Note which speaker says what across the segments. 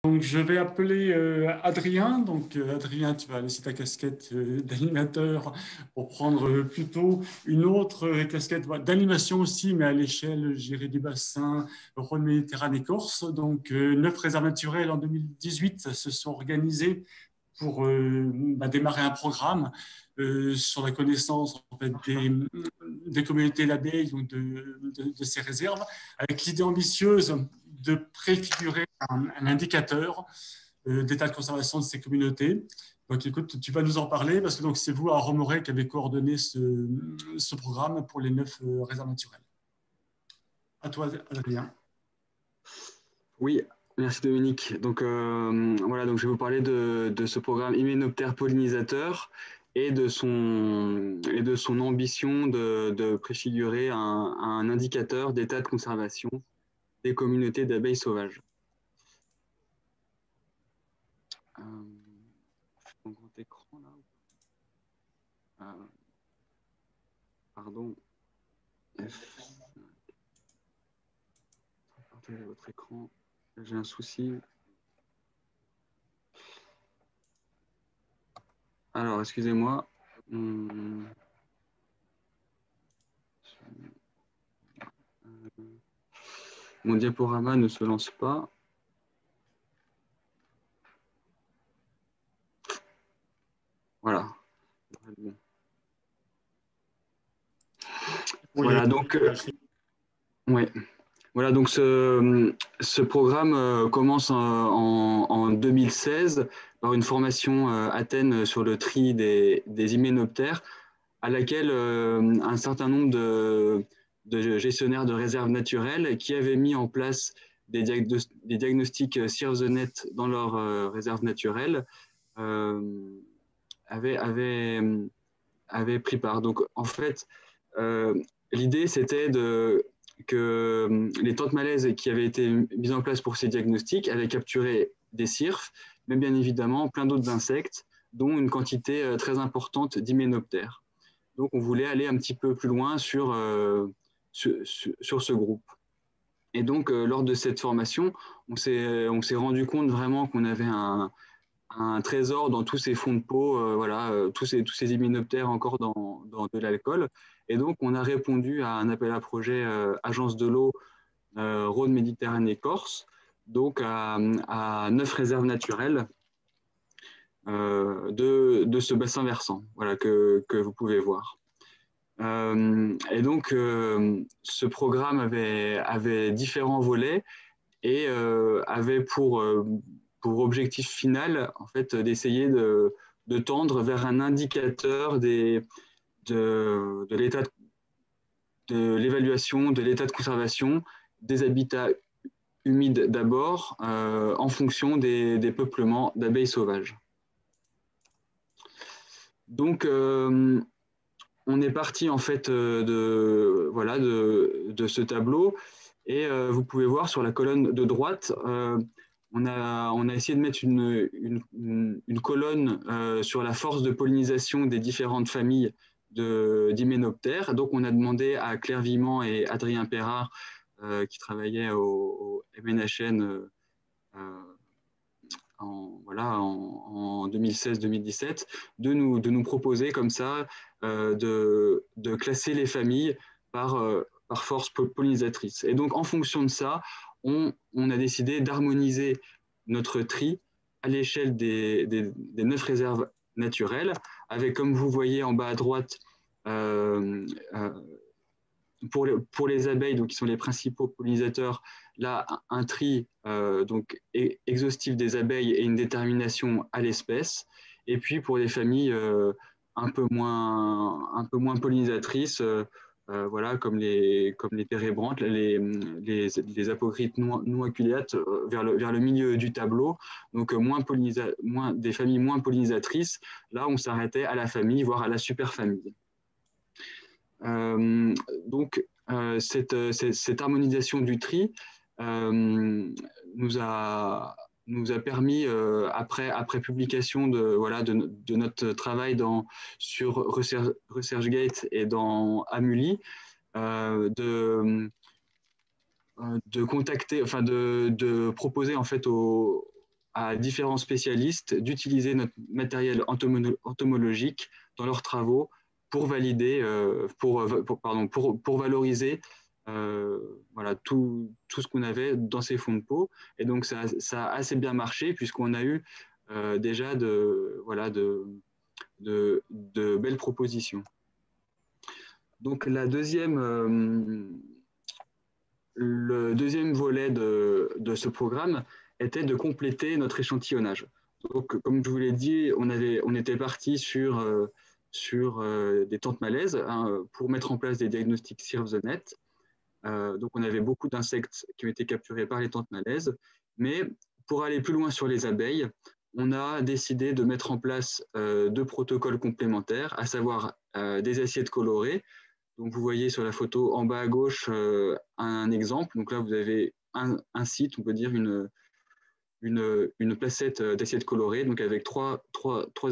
Speaker 1: Donc, je vais appeler Adrien. Donc, Adrien, tu vas laisser ta casquette d'animateur pour prendre plutôt une autre casquette d'animation aussi, mais à l'échelle, je dirais, du bassin Rhône-Méditerranée-Corse. Donc, 9 réserves naturelles en 2018 se sont organisées pour démarrer un programme sur la connaissance en fait, des communautés d'abeilles ou de ces réserves, avec l'idée ambitieuse de préfigurer un indicateur d'état de conservation de ces communautés. Donc, écoute, tu vas nous en parler parce que donc c'est vous à Romoré qui avez coordonné ce programme pour les 9 réserves naturelles. À toi, Adrien.
Speaker 2: Oui, merci Dominique. Donc voilà, donc je vais vous parler de ce programme Hyménoptère pollinisateur et de son ambition de préfigurer un indicateur d'état de conservation des communautés d'abeilles sauvages. Mon grand écran là. Pardon. Partagez votre écran. J'ai un souci. Alors, excusez-moi. Mon diaporama ne se lance pas. Voilà. Bon. Voilà, donc, ouais. Voilà, donc ce programme commence en 2016 par une formation à Athènes sur le tri des hyménoptères, à laquelle un certain nombre de gestionnaires de réserves naturelles qui avaient mis en place des diagnostics Sierre the Net dans leurs réserves naturelles avaient pris part. Donc, en fait, l'idée, c'était que les tentes malaises qui avaient été mises en place pour ces diagnostics avaient capturé des cirfes, mais bien évidemment plein d'autres insectes, dont une quantité très importante d'hyménoptères. Donc, on voulait aller un petit peu plus loin sur ce groupe. Et donc, lors de cette formation, on s'est rendu compte vraiment qu'on avait un trésor dans tous ces fonds de peau, voilà, tous ces hyménoptères encore dans de l'alcool. Et donc, on a répondu à un appel à projet Agence de l'eau Rhône-Méditerranée-Corse, donc à 9 réserves naturelles de ce bassin versant, voilà, que vous pouvez voir. Et donc, ce programme avait différents volets et avait pour objectif final, en fait, d'essayer de tendre vers un indicateur de l'état de l'évaluation de l'état de conservation des habitats humides d'abord, en fonction des peuplements d'abeilles sauvages. Donc, on est parti en fait de ce tableau et vous pouvez voir sur la colonne de droite, on a essayé de mettre une colonne sur la force de pollinisation des différentes familles d'hyménoptères. Donc, on a demandé à Claire Viment et Adrien Perrard, qui travaillaient au MNHN en 2016-2017, de nous proposer comme ça de classer les familles par force pollinisatrice. Et donc, en fonction de ça, on a décidé d'harmoniser notre tri à l'échelle des 9 réserves naturelles, avec, comme vous voyez en bas à droite, pour les abeilles, donc, qui sont les principaux pollinisateurs, là, un tri donc, exhaustif des abeilles et une détermination à l'espèce. Et puis, pour les familles un peu moins pollinisatrices, voilà, comme les térébrantes, les apocryphes non aculéates, vers le milieu du tableau, donc des familles moins pollinisatrices. Là, on s'arrêtait à la famille, voire à la superfamille. Donc, cette harmonisation du tri nous a permis, après publication de notre travail sur ResearchGate et dans Amuli, de contacter, enfin de proposer en fait aux à différents spécialistes d'utiliser notre matériel entomologique dans leurs travaux pour valider, pour valoriser voilà, tout ce qu'on avait dans ces fonds de peau. Et donc, ça a assez bien marché puisqu'on a eu déjà de belles propositions. Donc, le deuxième volet de ce programme était de compléter notre échantillonnage. Donc, comme je vous l'ai dit, on était parti sur des tentes malaises pour mettre en place des diagnostics Sierv's the Net. Donc, on avait beaucoup d'insectes qui ont été capturés par les tentes malaises. Mais pour aller plus loin sur les abeilles, on a décidé de mettre en place deux protocoles complémentaires, à savoir des assiettes colorées. Donc, vous voyez sur la photo en bas à gauche un exemple. Donc là, vous avez un site, on peut dire une placette d'assiettes colorées, donc avec trois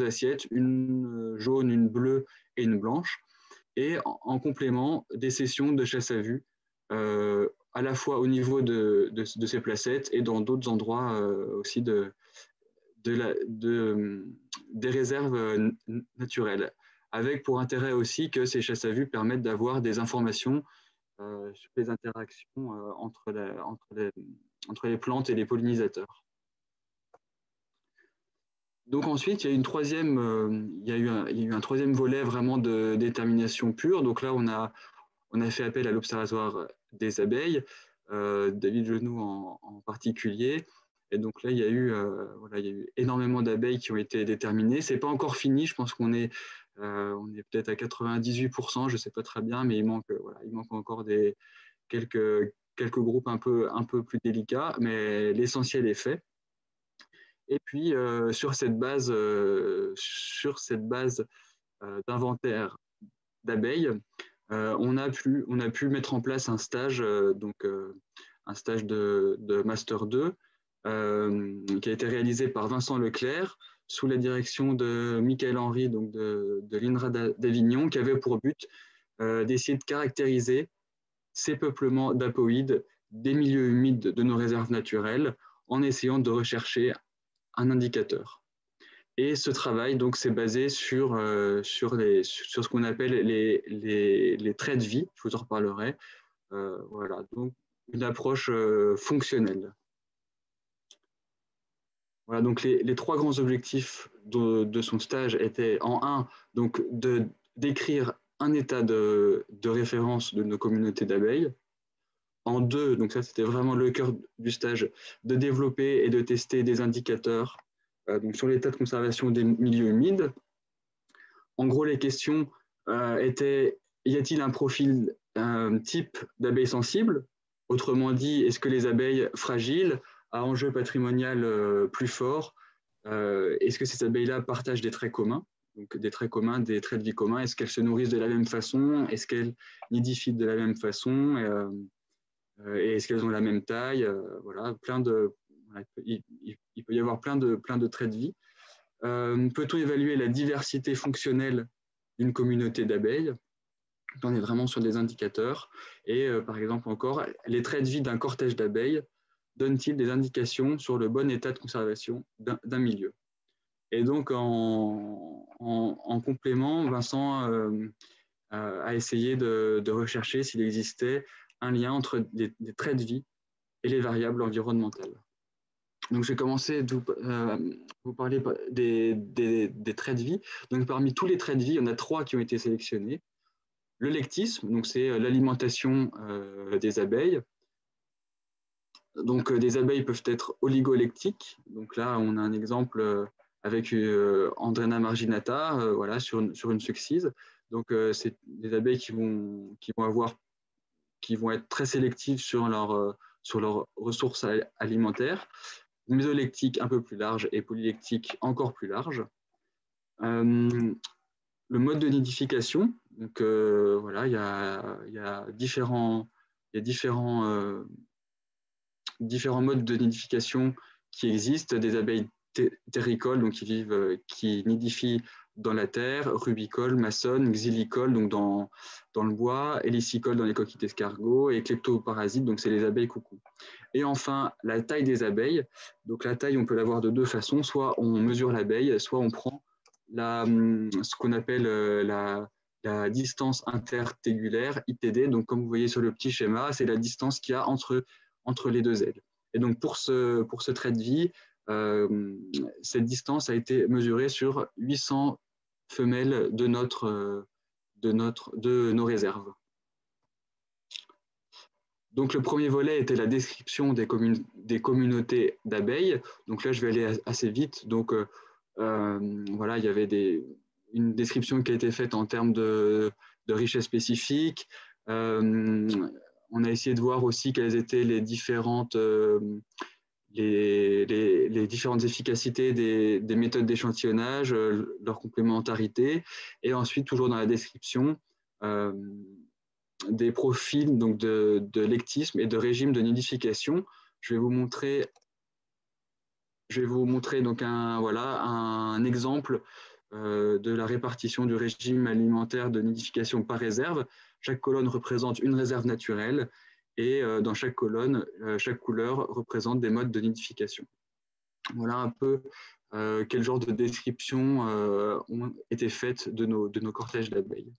Speaker 2: assiettes, une jaune, une bleue et une blanche. Et en complément, des sessions de chasse à vue, à la fois au niveau de ces placettes et dans d'autres endroits aussi des réserves naturelles, avec pour intérêt aussi que ces chasses à vue permettent d'avoir des informations sur les interactions entre les plantes et les pollinisateurs. Donc ensuite, il y a eu un troisième volet vraiment de détermination pure. Donc là, on a fait appel à l'Observatoire des abeilles, David Genoux en particulier. Et donc là, il y a eu énormément d'abeilles qui ont été déterminées. Ce n'est pas encore fini, je pense qu'on est peut-être à 98%, je ne sais pas très bien, mais il manque encore quelques groupes un peu plus délicats, mais l'essentiel est fait. Et puis, sur cette base d'inventaire d'abeilles, on a pu mettre en place un stage, un stage de Master 2, qui a été réalisé par Vincent Leclerc, sous la direction de Michael Henry, donc de l'INRA d'Avignon, qui avait pour but d'essayer de caractériser ces peuplements d'apoïdes des milieux humides de nos réserves naturelles, en essayant de rechercher un indicateur. Et ce travail donc s'est basé sur ce qu'on appelle les traits de vie. Je vous en reparlerai. Voilà, donc une approche fonctionnelle. Voilà, donc les trois grands objectifs de son stage étaient en un, donc d'écrire un état de référence de nos communautés d'abeilles. En deux, donc ça c'était vraiment le cœur du stage, de développer et de tester des indicateurs donc sur l'état de conservation des milieux humides. En gros, les questions étaient, y a-t-il un profil type d'abeilles sensibles? Autrement dit, est-ce que les abeilles fragiles, à enjeu patrimonial plus fort, est-ce que ces abeilles-là partagent des traits communs? Donc des traits communs, des traits de vie communs. Est-ce qu'elles se nourrissent de la même façon? Est-ce qu'elles nidifient de la même façon? Et est-ce qu'elles ont la même taille? Voilà, il peut y avoir plein de traits de vie. Peut-on évaluer la diversité fonctionnelle d'une communauté d'abeilles? On est vraiment sur des indicateurs. Et par exemple encore, les traits de vie d'un cortège d'abeilles donnent-ils des indications sur le bon état de conservation d'un milieu? Et donc, en complément, Vincent a essayé de rechercher s'il existait un lien entre des traits de vie et les variables environnementales. Donc, je vais commencer à vous parler des traits de vie. Donc, parmi tous les traits de vie, il y en a 3 qui ont été sélectionnés. Le lectisme, donc c'est l'alimentation des abeilles. Donc, des abeilles peuvent être oligolectiques. Donc là, on a un exemple avec Andrena marginata, voilà, sur une succise. Donc, c'est des abeilles qui vont être très sélectives sur leurs ressources alimentaires. Mésolectique un peu plus large et polylectique encore plus large. Le mode de nidification, donc voilà, il y a différents modes de nidification qui existent, des abeilles terricoles, donc qui nidifient dans la terre, rubicoles, maçonnes, xylicoles, donc dans le bois, hélicicoles dans les coquilles d'escargot, et kleptoparasites, donc c'est les abeilles coucou. Et enfin, la taille des abeilles. Donc la taille, on peut l'avoir de deux façons. Soit on mesure l'abeille, soit on prend ce qu'on appelle la distance intertégulaire, ITD. Donc comme vous voyez sur le petit schéma, c'est la distance qu'il y a entre les deux ailes. Et donc pour ce trait de vie, cette distance a été mesurée sur 800 femelles de nos réserves. Donc le premier volet était la description des communautés d'abeilles. Donc là, je vais aller assez vite. Donc voilà, il y avait une description qui a été faite en termes de richesse spécifique. On a essayé de voir aussi quelles étaient les différentes efficacités des méthodes d'échantillonnage, leur complémentarité, et ensuite, toujours dans la description, des profils donc de lectisme et de régime de nidification. Je vais vous montrer donc un exemple de la répartition du régime alimentaire de nidification par réserve. Chaque colonne représente une réserve naturelle, et dans chaque colonne, chaque couleur représente des modes de nidification. Voilà un peu quel genre de descriptions ont été faites de nos cortèges d'abeilles.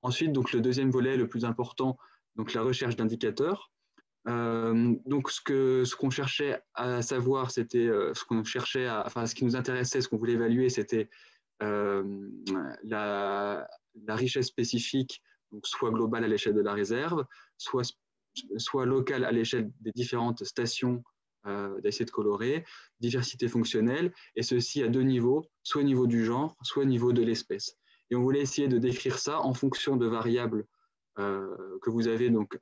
Speaker 2: Ensuite, donc, le deuxième volet, le plus important, donc la recherche d'indicateurs. Donc ce qu'on cherchait à savoir, c'était ce qui nous intéressait, ce qu'on voulait évaluer, c'était la richesse spécifique, donc soit globale à l'échelle de la réserve, soit locale à l'échelle des différentes stations d'essai de colorer, diversité fonctionnelle, et ceci à deux niveaux, soit au niveau du genre, soit au niveau de l'espèce. Et on voulait essayer de décrire ça en fonction de variables que vous avez donc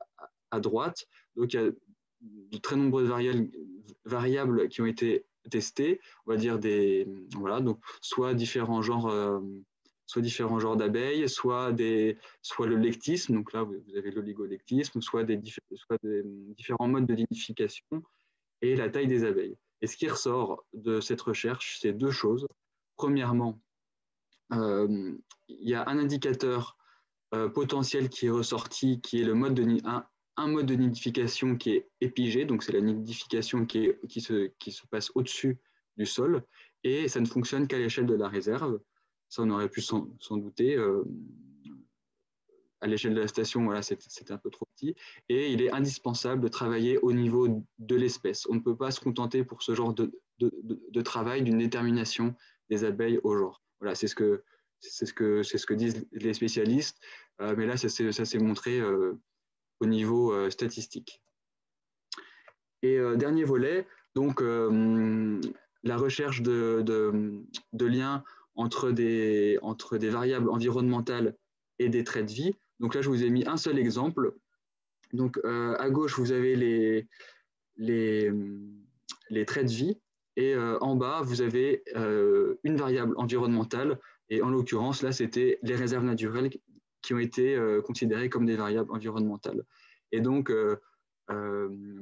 Speaker 2: à droite. Donc il y a de très nombreuses variables qui ont été testées, on va dire donc soit différents genres d'abeilles, soit le lectisme, donc là vous avez l'oligolectisme, soit des différents modes de nidification, et la taille des abeilles. Et ce qui ressort de cette recherche, c'est deux choses. Premièrement, il y a un indicateur potentiel qui est ressorti, qui est un mode de nidification qui est épigé, donc c'est la nidification qui se passe au-dessus du sol, et ça ne fonctionne qu'à l'échelle de la réserve. Ça, on aurait pu s'en douter. À l'échelle de la station, voilà, c'était un peu trop petit. Et il est indispensable de travailler au niveau de l'espèce. On ne peut pas se contenter pour ce genre de travail d'une détermination des abeilles au genre. Voilà, c'est ce que disent les spécialistes. Mais là, ça s'est montré au niveau statistique. Et dernier volet, donc la recherche de liens entre des variables environnementales et des traits de vie. Donc là, je vous ai mis un seul exemple. Donc à gauche, vous avez les traits de vie, et en bas, vous avez une variable environnementale, et en l'occurrence, là, c'était les réserves naturelles qui ont été considérées comme des variables environnementales. Et donc,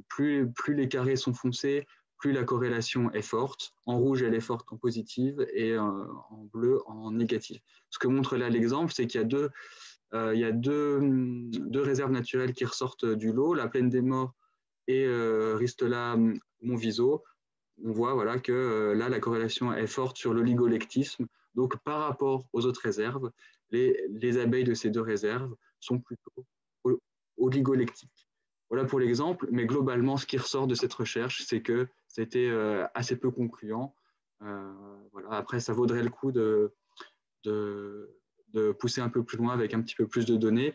Speaker 2: plus les carrés sont foncés, plus la corrélation est forte. En rouge, elle est forte en positive, et en bleu, en négative. Ce que montre là l'exemple, c'est qu'il y a deux réserves naturelles qui ressortent du lot, la plaine des morts et Ristola Monviso. On voit voilà, que là, la corrélation est forte sur l'oligolectisme. Donc, par rapport aux autres réserves, les abeilles de ces deux réserves sont plutôt oligolectiques. Voilà pour l'exemple, mais globalement, ce qui ressort de cette recherche, c'est que c'était assez peu concluant. Voilà. Après, ça vaudrait le coup de pousser un peu plus loin avec un petit peu plus de données.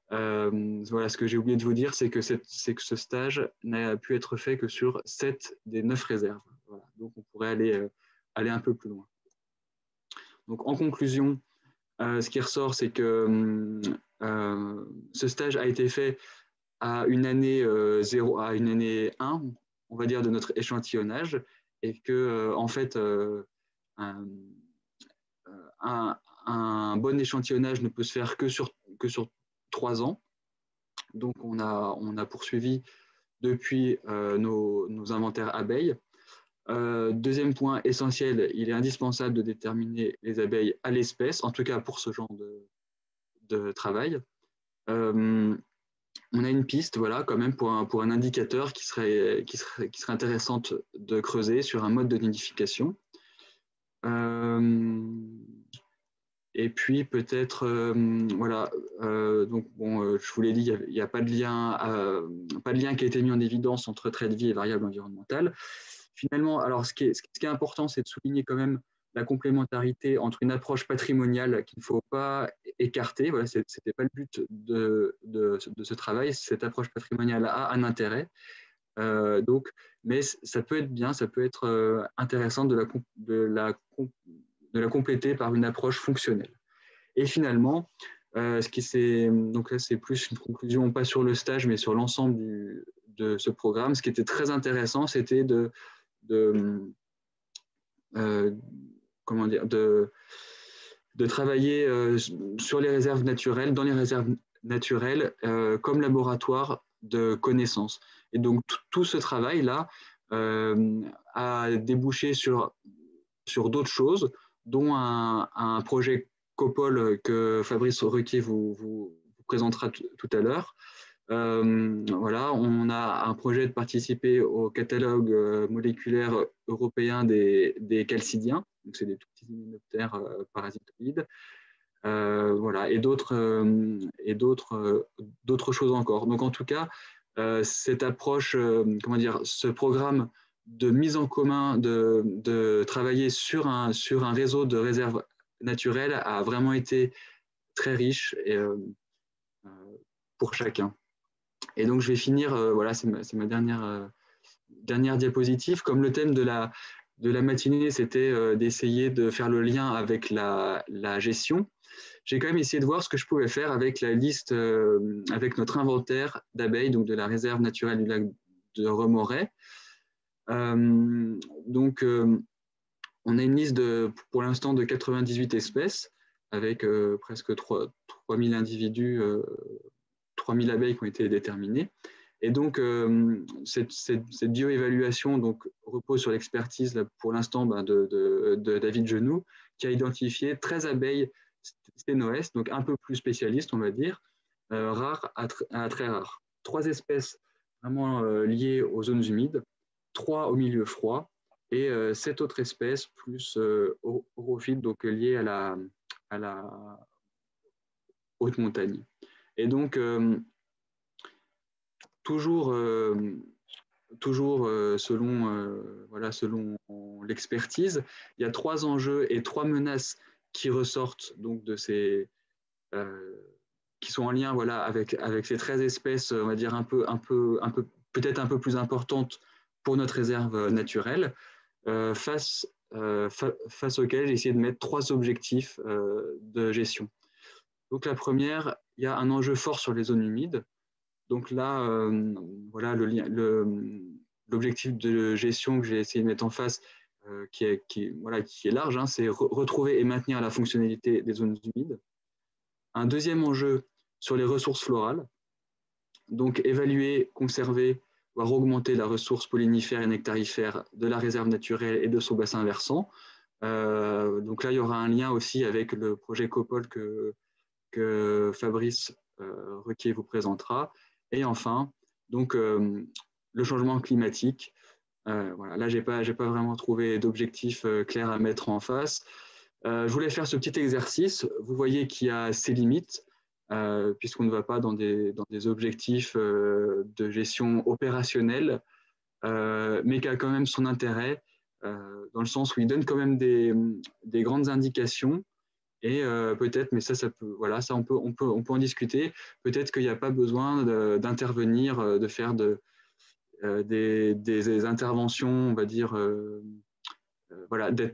Speaker 2: Voilà, ce que j'ai oublié de vous dire, c'est que ce stage n'a pu être fait que sur 7 des 9 réserves. Voilà. Donc, on pourrait aller un peu plus loin. Donc, en conclusion, ce qui ressort, c'est que ce stage a été fait à une année 0, à une année 1, on va dire, de notre échantillonnage, et que, en fait, un bon échantillonnage ne peut se faire que sur 3 ans. Donc, on a poursuivi depuis nos inventaires abeilles. Deuxième point essentiel, il est indispensable de déterminer les abeilles à l'espèce, en tout cas pour ce genre de travail. On a une piste, voilà, quand même, pour un indicateur qui serait intéressante de creuser sur un mode de nidification. Et puis peut-être, voilà, donc bon, je vous l'ai dit, il n'y a pas de lien qui a été mis en évidence entre trait de vie et variable environnementale. Finalement, alors ce qui est important, c'est de souligner quand même la complémentarité entre une approche patrimoniale qu'il ne faut pas écarter. Voilà, ce n'était pas le but de ce travail. Cette approche patrimoniale a un intérêt. Donc, mais ça peut être bien, ça peut être intéressant de la compléter par une approche fonctionnelle. Et finalement, donc là, c'est plus une conclusion, pas sur le stage, mais sur l'ensemble de ce programme. Ce qui était très intéressant, c'était comment dire, de travailler sur les réserves naturelles, dans les réserves naturelles, comme laboratoire de connaissances. Et donc, tout ce travail-là a débouché sur d'autres choses, dont un projet COPOL que Fabrice Requier vous présentera tout à l'heure. Voilà, on a un projet de participer au catalogue moléculaire européen des calcidiens, donc c'est des tout petits hyménoptères parasitoïdes, voilà, et d'autres choses encore. Donc en tout cas, cette approche, comment dire, ce programme de mise en commun, de travailler sur un réseau de réserves naturelles a vraiment été très riche pour chacun. Et donc je vais finir, voilà, c'est ma dernière diapositive. Comme le thème de la matinée, c'était d'essayer de faire le lien avec la gestion, j'ai quand même essayé de voir ce que je pouvais faire avec la liste, avec notre inventaire d'abeilles, donc de la réserve naturelle du lac de Remoret. Donc, on a une liste pour l'instant de 98 espèces, avec presque 3000 individus, 3000 abeilles qui ont été déterminées. Et donc, cette bioévaluation donc, repose sur l'expertise, pour l'instant, de David Genoux, qui a identifié 13 abeilles sténoès, donc un peu plus spécialistes, on va dire, rares à très rares. 3 espèces vraiment liées aux zones humides, 3 au milieu froid, et 7 autres espèces plus orophytes, donc liées à la haute montagne. Et donc, toujours selon l'expertise, il y a 3 enjeux et 3 menaces qui ressortent donc de ces qui sont en lien voilà avec ces 13 espèces, on va dire peut-être un peu plus importantes pour notre réserve naturelle, face auxquelles j'ai essayé de mettre 3 objectifs de gestion. Donc la première, il y a un enjeu fort sur les zones humides. Donc là, voilà l'objectif de gestion que j'ai essayé de mettre en face, qui est large, hein, c'est retrouver et maintenir la fonctionnalité des zones humides. Un deuxième enjeu sur les ressources florales, donc évaluer, conserver, voire augmenter la ressource pollinifère et nectarifère de la réserve naturelle et de son bassin versant. Donc là, il y aura un lien aussi avec le projet COPOL que Fabrice Requier vous présentera. Et enfin, donc, le changement climatique. Voilà, là, je n'ai pas vraiment trouvé d'objectif clair à mettre en face. Je voulais faire ce petit exercice. Vous voyez qu'il y a ses limites, puisqu'on ne va pas dans des objectifs de gestion opérationnelle, mais qui a quand même son intérêt, dans le sens où il donne quand même des grandes indications. Et peut-être, mais ça peut, voilà, ça on peut en discuter. Peut-être qu'il n'y a pas besoin d'intervenir, de faire des interventions, on va dire, voilà, d'être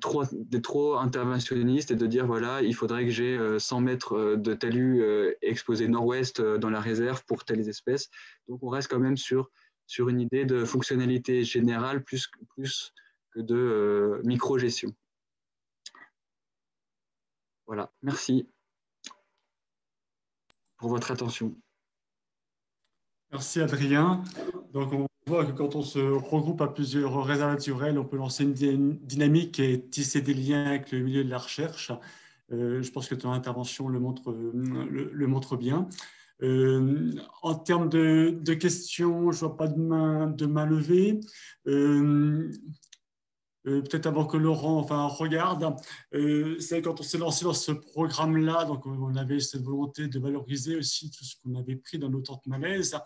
Speaker 2: trop interventionniste et de dire voilà, il faudrait que j'ai 100 mètres de talus exposés nord-ouest dans la réserve pour telles espèces. Donc on reste quand même sur une idée de fonctionnalité générale plus que de micro-gestion. Voilà, merci pour votre attention.
Speaker 1: Merci Adrien. Donc on voit que quand on se regroupe à plusieurs réserves naturelles, on peut lancer une dynamique et tisser des liens avec le milieu de la recherche. Je pense que ton intervention le montre bien. En termes de questions, je ne vois pas de main levée. Peut-être avant que Laurent regarde, c'est quand on s'est lancé dans ce programme-là, donc on avait cette volonté de valoriser aussi tout ce qu'on avait pris dans nos tentes malaises.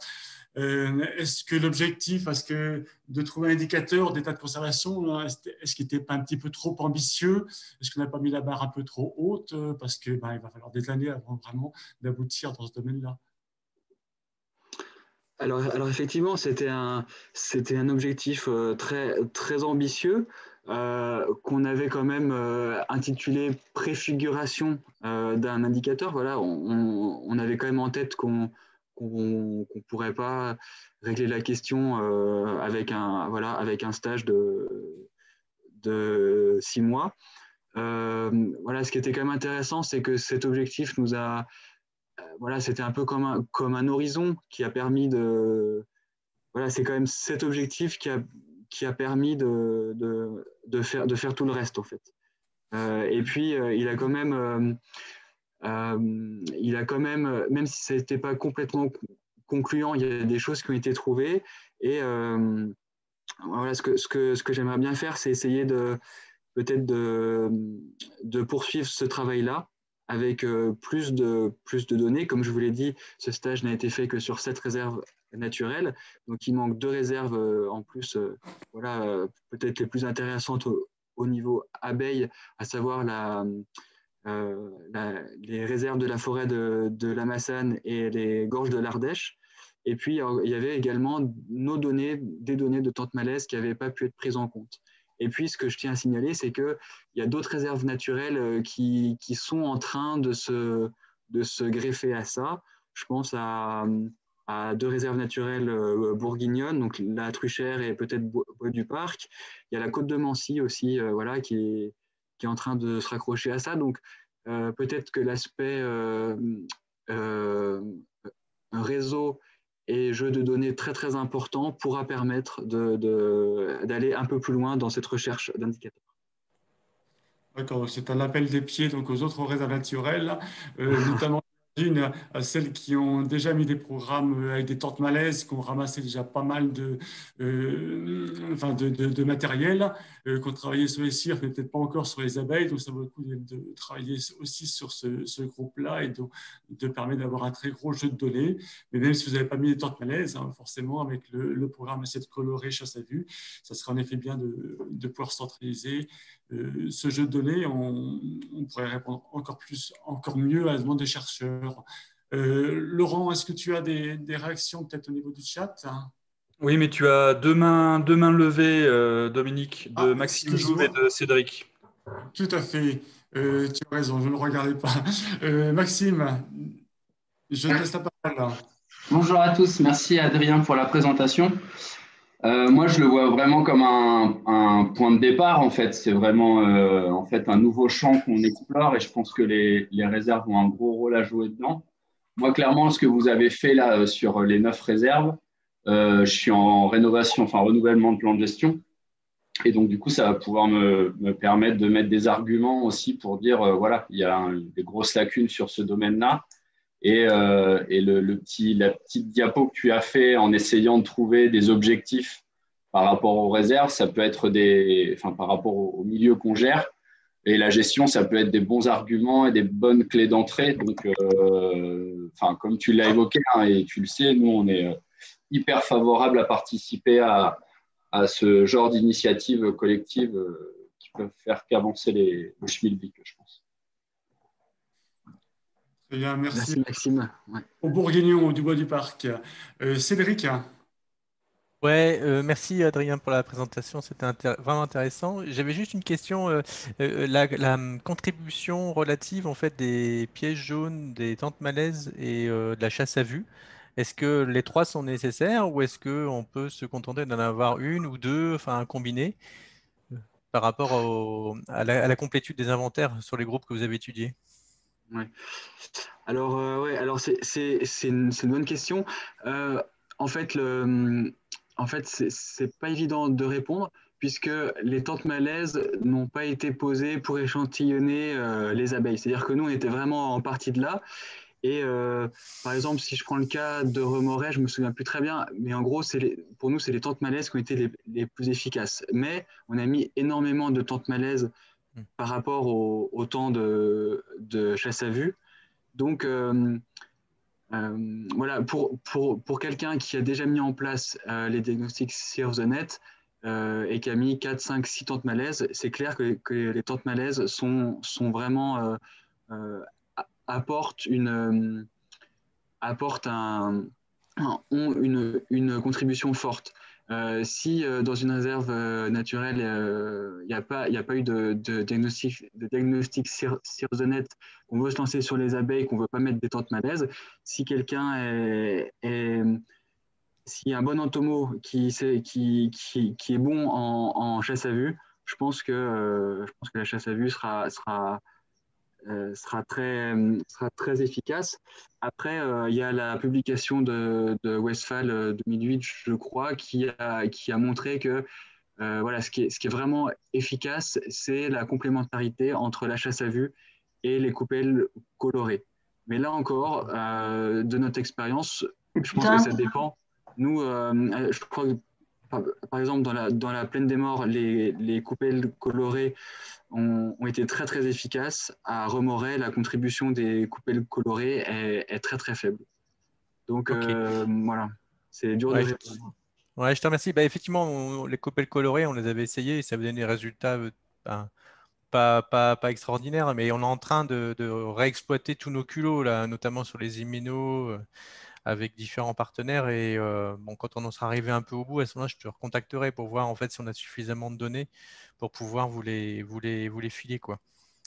Speaker 1: Est-ce que l'objectif, de trouver un indicateur d'état de conservation, est-ce qu'il n'était pas un petit peu trop ambitieux? Est-ce qu'on n'a pas mis la barre un peu trop haute? Parce que il va falloir des années avant vraiment d'aboutir dans ce domaine-là.
Speaker 2: Alors effectivement, c'était un objectif très, très ambitieux qu'on avait quand même intitulé préfiguration d'un indicateur. Voilà, on avait quand même en tête qu'on pourrait pas régler la question avec un stage de 6 mois. Voilà, ce qui était quand même intéressant, c'est que cet objectif nous a voilà, c'était un peu comme un horizon qui a permis de. Voilà, c'est quand même cet objectif qui a permis de faire tout le reste, en fait. Et puis, il a quand même si ce n'était pas complètement concluant, il y a des choses qui ont été trouvées. Et voilà, ce que j'aimerais bien faire, c'est essayer peut-être de poursuivre ce travail-là avec plus de données. Comme je vous l'ai dit, ce stage n'a été fait que sur 7 réserves naturelles. Donc, il manque 2 réserves en plus, peut-être les plus intéressantes au niveau abeilles, à savoir les réserves de la forêt de la Massane et les gorges de l'Ardèche. Et puis, il y avait également des données de tente malaise qui n'avaient pas pu être prises en compte. Et puis, ce que je tiens à signaler, c'est qu'il y a d'autres réserves naturelles qui sont en train de se greffer à ça. Je pense à 2 réserves naturelles bourguignonnes, donc la Truchère et peut-être Bois du Parc. Il y a la Côte de Mancy aussi, voilà, qui est en train de se raccrocher à ça. Donc, peut-être que l'aspect réseau et jeu de données très très important pourra permettre d'aller un peu plus loin dans cette recherche d'indicateurs.
Speaker 1: D'accord, c'est un appel des pieds donc, aux autres réserves naturelles, notamment à celles qui ont déjà mis des programmes avec des tentes malaises, qui ont ramassé déjà pas mal de matériel, qui ont travaillé sur les cirques, mais peut-être pas encore sur les abeilles. Donc, ça vaut le coup de travailler aussi sur ce groupe-là et de permettre d'avoir un très gros jeu de données. Mais même si vous n'avez pas mis les tentes malaises, hein, forcément, avec le programme Essayer de colorer chasse à vue, ça sera en effet bien de pouvoir centraliser ce jeu de données, on pourrait répondre encore mieux à la demande des chercheurs. Laurent, est-ce que tu as des réactions peut-être au niveau du chat?
Speaker 3: Oui, mais tu as deux mains levées, Dominique, de Maxime Jouve et
Speaker 1: Excuse-moi,
Speaker 3: de Cédric.
Speaker 1: tout à fait. Tu as raison, je ne regardais pas. Maxime, je te laisse la parole là.
Speaker 4: Bonjour à tous, merci Adrien pour la présentation. Moi, je le vois vraiment comme un point de départ, en fait. C'est vraiment en fait, un nouveau champ qu'on explore et je pense que les réserves ont un gros rôle à jouer dedans. Moi, clairement, ce que vous avez fait là sur les 9 réserves, je suis en rénovation, enfin renouvellement de plan de gestion. Et donc, du coup, ça va pouvoir me permettre de mettre des arguments aussi pour dire, voilà, il y a des grosses lacunes sur ce domaine-là. Et la petite diapo que tu as fait en essayant de trouver des objectifs par rapport aux réserves, ça peut être par rapport au milieu qu'on gère. Et la gestion, ça peut être des bons arguments et des bonnes clés d'entrée. Donc, comme tu l'as évoqué, hein, et tu le sais, nous, on est hyper favorable à participer à ce genre d'initiatives collectives qui peuvent faire qu'avancer le schmilblick, je pense.
Speaker 1: Très bien, merci.
Speaker 2: Merci Maxime. Ouais.
Speaker 1: Au Bourguignon du Bois du Parc. Cédric.
Speaker 5: Ouais, merci Adrien pour la présentation, c'était vraiment intéressant. J'avais juste une question, la contribution relative en fait des pièges jaunes, des tentes malaises et de la chasse à vue. Est-ce que les 3 sont nécessaires ou est-ce qu'on peut se contenter d'en avoir une ou deux, enfin combiner, par rapport à la complétude des inventaires sur les groupes que vous avez étudiés?
Speaker 2: Ouais. Alors c'est une bonne question. En fait, en fait, c'est pas évident de répondre puisque les tentes malaises n'ont pas été posées pour échantillonner les abeilles. C'est-à-dire que nous, on était vraiment en partie de là. Et par exemple, si je prends le cas de Remoret, je me souviens plus très bien, mais en gros, pour nous, c'est les tentes malaises qui ont été les plus efficaces. Mais on a mis énormément de tentes malaises par rapport au temps de chasse à vue. Donc, voilà, pour quelqu'un qui a déjà mis en place les diagnostics Sea of the Net et qui a mis 4, 5, 6 tentes malaises, c'est clair que les tentes malaises sont vraiment apportent ont une contribution forte. Si dans une réserve naturelle, il n'y a pas eu de diagnostic sur the net, qu'on veut se lancer sur les abeilles, qu'on ne veut pas mettre des tentes malaises, si quelqu'un s'il y a un bon entomo qui est bon en chasse à vue, je pense que la chasse à vue sera très efficace. Après, il y a la publication de Westphal 2008, je crois, qui a montré que voilà, ce qui est vraiment efficace, c'est la complémentarité entre la chasse à vue et les coupelles colorées. Mais là encore, de notre expérience, je pense que ça dépend. Nous, je crois que par exemple, dans la plaine des morts, les coupelles colorées ont été très très efficaces. À Remoret, la contribution des coupelles colorées est très très faible. Donc voilà, c'est dur de répondre.
Speaker 5: Ouais, je te remercie. Bah, effectivement, les coupelles colorées, on les avait essayées et ça avait donné des résultats pas extraordinaires, mais on est en train de réexploiter tous nos culots, là, notamment sur les immunos, avec différents partenaires. Et bon, quand on en sera arrivé un peu au bout, à ce moment-là, je te recontacterai pour voir en fait si on a suffisamment de données pour pouvoir vous les filer, quoi.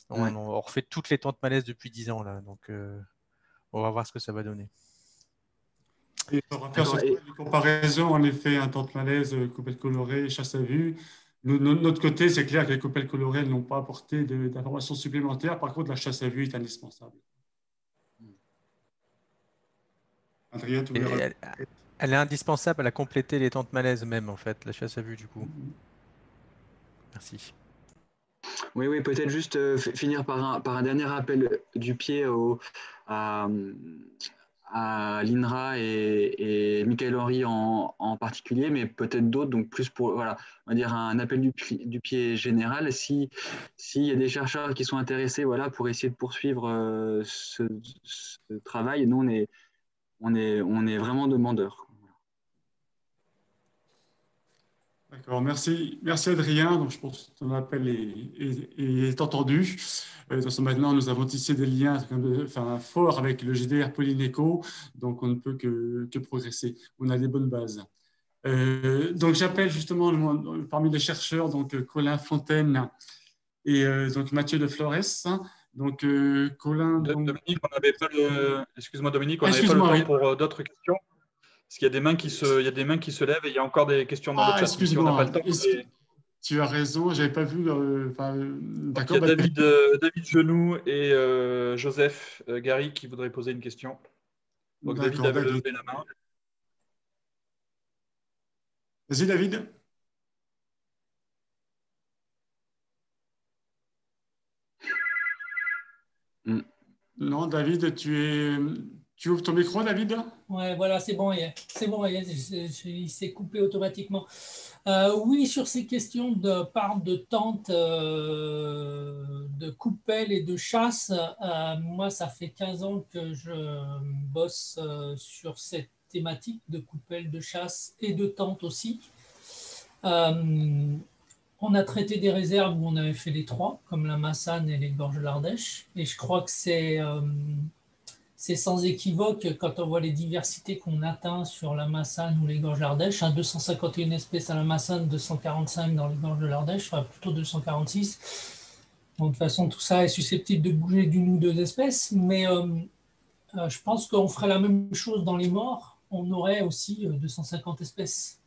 Speaker 5: On refait toutes les tentes malaises depuis 10 ans là, donc on va voir ce que ça va donner.
Speaker 1: Et on va faire des comparaisons, en effet, un tente malaise, coupelle colorée, chasse à vue. De notre côté, c'est clair que les coupelles colorées n'ont pas apporté d'informations supplémentaires. Par contre, la chasse à vue est indispensable. Adrien, tu voulais
Speaker 5: elle est indispensable, elle a complété les tentes malaises même, en fait, la chasse à vue, du coup. Merci.
Speaker 2: Oui, peut-être juste finir par un dernier appel du pied à l'INRA et Michael Henry en particulier, mais peut-être d'autres, donc plus pour, voilà, on va dire un appel du pied général. S'il y a des chercheurs qui sont intéressés, voilà, pour essayer de poursuivre ce travail, nous, on est vraiment demandeurs.
Speaker 1: D'accord, merci Adrien. Donc, je pense que ton appel est entendu. Maintenant, nous avons tissé des liens forts avec le GDR Polynéco, donc on ne peut que progresser. On a des bonnes bases. Donc, j'appelle justement parmi les chercheurs donc Colin Fontaine et donc Mathieu de Flores. Donc, Colin.
Speaker 3: Dominique, on n'avait pas le. Excuse-moi, Dominique, on n'avait pas le temps pour d'autres questions. Parce qu'il y a des mains qui se lèvent et il y a encore des questions dans le chat.
Speaker 1: Excuse-moi, on n'a pas le temps. Tu as raison, j'avais pas vu.
Speaker 3: D'accord. Il y a David Genoux et Joseph Gary qui voudraient poser une question. Donc David avait levé la main.
Speaker 1: Vas-y, David. Non, David, tu ouvres ton micro, David?
Speaker 6: Ouais, voilà, c'est bon, il s'est coupé automatiquement. Oui, sur ces questions de part de tente, de coupelle et de chasse, moi, ça fait 15 ans que je bosse sur cette thématique de coupelle, de chasse et de tente aussi. On a traité des réserves où on avait fait les trois, comme la Massane et les gorges de l'Ardèche, et je crois que c'est sans équivoque quand on voit les diversités qu'on atteint sur la Massane ou les gorges de l'Ardèche. 251 espèces à la Massane, 245 dans les gorges de l'Ardèche, enfin plutôt 246. Donc, de toute façon, tout ça est susceptible de bouger d'une ou deux espèces, mais je pense qu'on ferait la même chose dans les morts. On aurait aussi 250 espèces.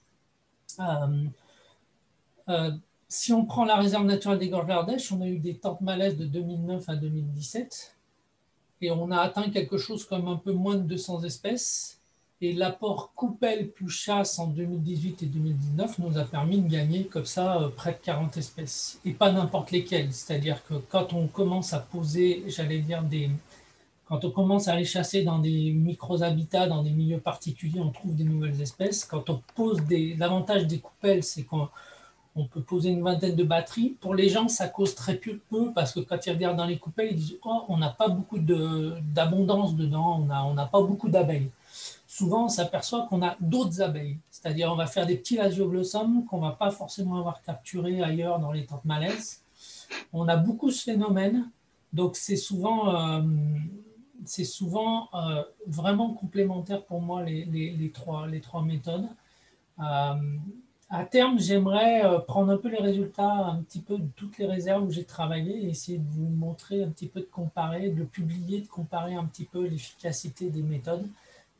Speaker 6: Si on prend la réserve naturelle des gorges de l'Ardèche, on a eu des tentes malaises de 2009 à 2017. Et on a atteint quelque chose comme un peu moins de 200 espèces. Et l'apport coupelle plus chasse en 2018 et 2019 nous a permis de gagner comme ça près de 40 espèces. Et pas n'importe lesquelles. C'est-à-dire que quand on commence à poser, j'allais dire, quand on commence à aller chasser dans des micro-habitats, dans des milieux particuliers, on trouve des nouvelles espèces. Quand on pose l'avantage des coupelles, c'est qu'on peut poser une vingtaine de batteries. Pour les gens, ça cause très peu parce que quand ils regardent dans les coupelles, ils disent « Oh, on n'a pas beaucoup d'abondance dedans, on n'a pas beaucoup d'abeilles ». Souvent, on s'aperçoit qu'on a d'autres abeilles. C'est-à-dire, on va faire des petits lasioblossums qu'on ne va pas forcément avoir capturés ailleurs dans les tentes malaises. On a beaucoup ce phénomène. Donc, c'est souvent vraiment complémentaire pour moi les trois méthodes. À terme, j'aimerais prendre un peu les résultats un petit peu de toutes les réserves où j'ai travaillé et essayer de vous montrer un petit peu, de comparer, de le publier, de comparer un petit peu l'efficacité des méthodes.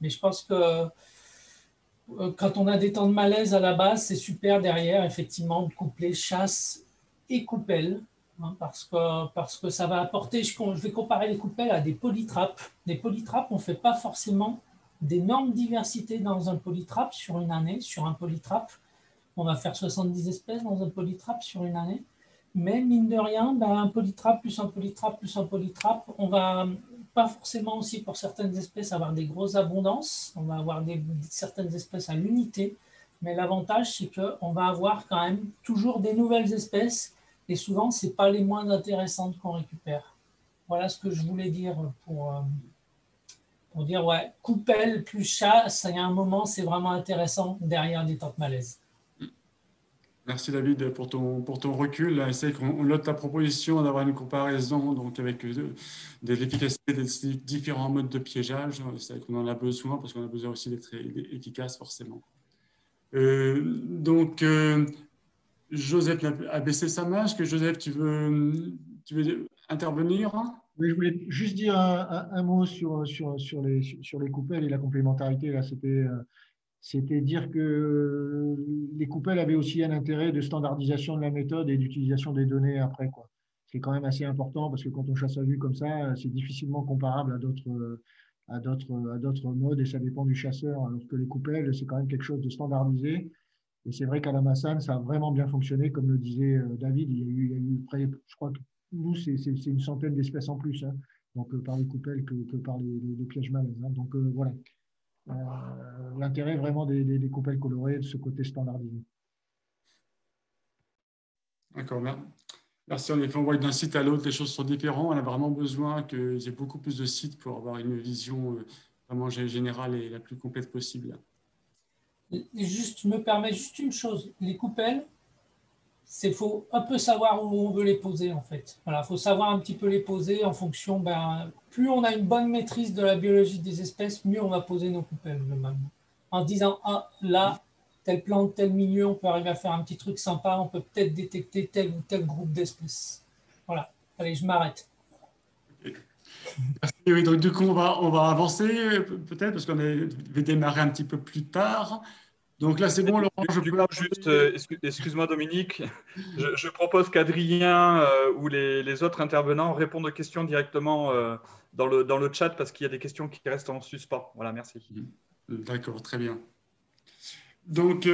Speaker 6: Mais je pense que quand on a des temps de malaise à la base, c'est super derrière, effectivement, de coupler chasse et coupelle, hein, parce que ça va apporter, je vais comparer les coupelles à des polytraps. Des polytraps, on ne fait pas forcément d'énormes diversités dans un polytrap sur une année, sur un polytrap. On va faire 70 espèces dans un polytrap sur une année. Mais mine de rien, un polytrap plus un polytrap plus un polytrap, on va pas forcément aussi pour certaines espèces avoir des grosses abondances. On va avoir certaines espèces à l'unité. Mais l'avantage, c'est qu'on va avoir quand même toujours des nouvelles espèces. Et souvent, ce n'est pas les moins intéressantes qu'on récupère. Voilà ce que je voulais dire pour dire, ouais, coupelle plus chasse, il y a un moment, c'est vraiment intéressant derrière des tentes malaises.
Speaker 1: Merci David pour ton recul. C'est qu'on note ta proposition d'avoir une comparaison donc avec de l'efficacité des différents modes de piégeage. C'est qu'on en a besoin parce qu'on a besoin aussi d'être efficace forcément. Joseph a baissé sa main. Est-ce que Joseph, tu veux intervenir?
Speaker 7: Oui, je voulais juste dire un mot sur les coupelles et la complémentarité. Là, c'était dire que les coupelles avaient aussi un intérêt de standardisation de la méthode et d'utilisation des données après, quoi. C'est quand même assez important parce que quand on chasse à vue comme ça, c'est difficilement comparable à d'autres modes et ça dépend du chasseur. Alors que les coupelles, c'est quand même quelque chose de standardisé. Et c'est vrai qu'à la Massane, ça a vraiment bien fonctionné. Comme le disait David, il y a eu près, je crois que nous, c'est une centaine d'espèces en plus, hein, donc par les coupelles que par les pièges malaises, hein. Donc voilà. L'intérêt vraiment des coupelles colorées, de ce côté standardisé.
Speaker 1: D'accord, merci. En effet, on voit que d'un site à l'autre, les choses sont différentes. On a vraiment besoin qu'il y ait beaucoup plus de sites pour avoir une vision vraiment générale et la plus complète possible.
Speaker 6: Je me permets juste une chose. Les coupelles, il faut un peu savoir où on veut les poser en fait. Voilà, faut savoir un petit peu les poser en fonction. Plus on a une bonne maîtrise de la biologie des espèces, mieux on va poser nos coupelles globalement. En disant là, telle plante, tel milieu, on peut arriver à faire un petit truc sympa. On peut peut-être détecter tel ou tel groupe d'espèces. Voilà. Allez, je m'arrête.
Speaker 1: Okay. Merci. Oui, donc du coup, on va avancer peut-être parce qu'on va démarrer un petit peu plus tard. Donc là, c'est bon, Laurent, je peux...
Speaker 3: Juste, excuse-moi Dominique, je propose qu'Adrien ou les autres intervenants répondent aux questions directement dans le chat parce qu'il y a des questions qui restent en suspens. Voilà, merci.
Speaker 1: D'accord, très bien. Donc,